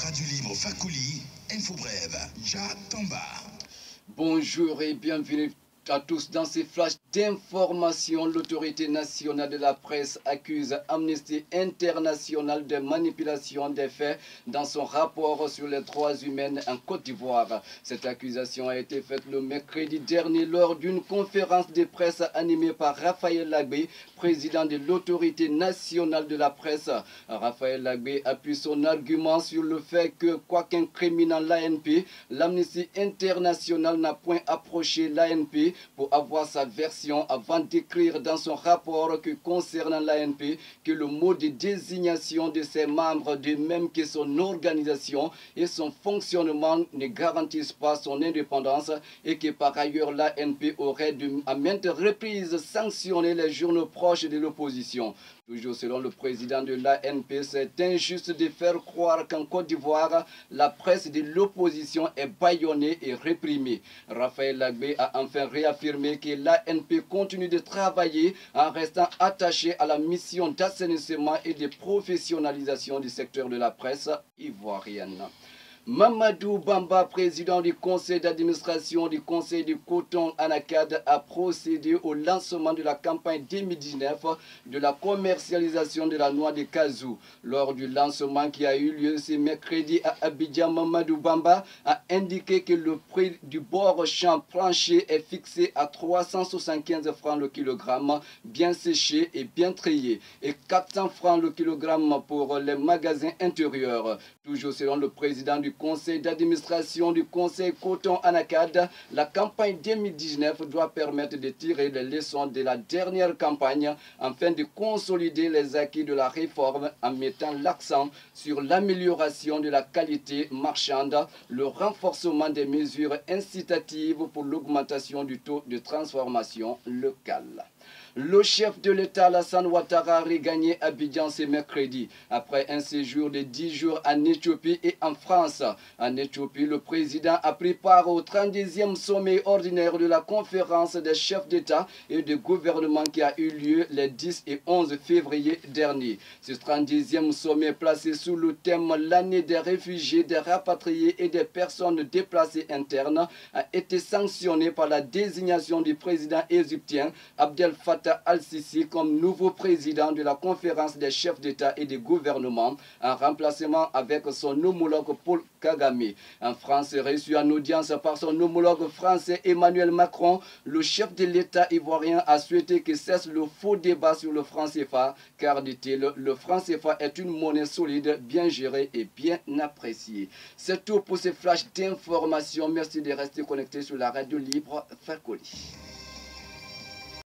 Radio Libre Fakoli, Info Brève, Ja Tamba. Bonjour et bienvenue à tous dans ces flashs d'information. L'autorité nationale de la presse accuse Amnesty International de manipulation des faits dans son rapport sur les droits humains en Côte d'Ivoire. Cette accusation a été faite le mercredi dernier lors d'une conférence de presse animée par Raphaël Lagbé, président de l'autorité nationale de la presse. Raphaël Lagbé appuie son argument sur le fait que, quoiqu'incriminant l'ANP, l'Amnesty International n'a point approché l'ANP pour avoir sa version avant d'écrire dans son rapport que concernant l'ANP que le mode de désignation de ses membres, de même que son organisation et son fonctionnement ne garantissent pas son indépendance et que par ailleurs l'ANP aurait à maintes reprises sanctionné les journaux proches de l'opposition. Toujours selon le président de l'ANP, c'est injuste de faire croire qu'en Côte d'Ivoire, la presse de l'opposition est bâillonnée et réprimée. Raphaël Lagbé a enfin réaffirmé que l'ANP continue de travailler en restant attaché à la mission d'assainissement et de professionnalisation du secteur de la presse ivoirienne. Mamadou Bamba, président du conseil d'administration du conseil du coton Anacad, a procédé au lancement de la campagne 2019 de la commercialisation de la noix de Kazou. Lors du lancement qui a eu lieu ce mercredi à Abidjan, Mamadou Bamba a indiqué que le prix du bord champ plancher est fixé à 375 francs le kilogramme, bien séché et bien trié, et 400 francs le kilogramme pour les magasins intérieurs. Toujours selon le président du conseil d'administration du conseil coton Anacad, la campagne 2019 doit permettre de tirer les leçons de la dernière campagne afin de consolider les acquis de la réforme en mettant l'accent sur l'amélioration de la qualité marchande, le renforcement des mesures incitatives pour l'augmentation du taux de transformation locale. Le chef de l'État, Alassane Ouattara, a regagné Abidjan ce mercredi après un séjour de 10 jours en Éthiopie et en France. En Éthiopie, le président a pris part au 32e sommet ordinaire de la conférence des chefs d'État et de gouvernement qui a eu lieu les 10 et 11 février dernier. Ce 32e sommet placé sous le thème l'année des réfugiés, des rapatriés et des personnes déplacées internes a été sanctionné par la désignation du président égyptien Abdel Fattah al-Sisi comme nouveau président de la conférence des chefs d'État et de gouvernement en remplacement avec son homologue Paul Kagame. En France, reçu en audience par son homologue français Emmanuel Macron, le chef de l'État ivoirien a souhaité que cesse le faux débat sur le franc CFA, car, dit-il, le franc CFA est une monnaie solide, bien gérée et bien appréciée. C'est tout pour ces flashs d'information. Merci de rester connecté sur la radio libre Fakoli.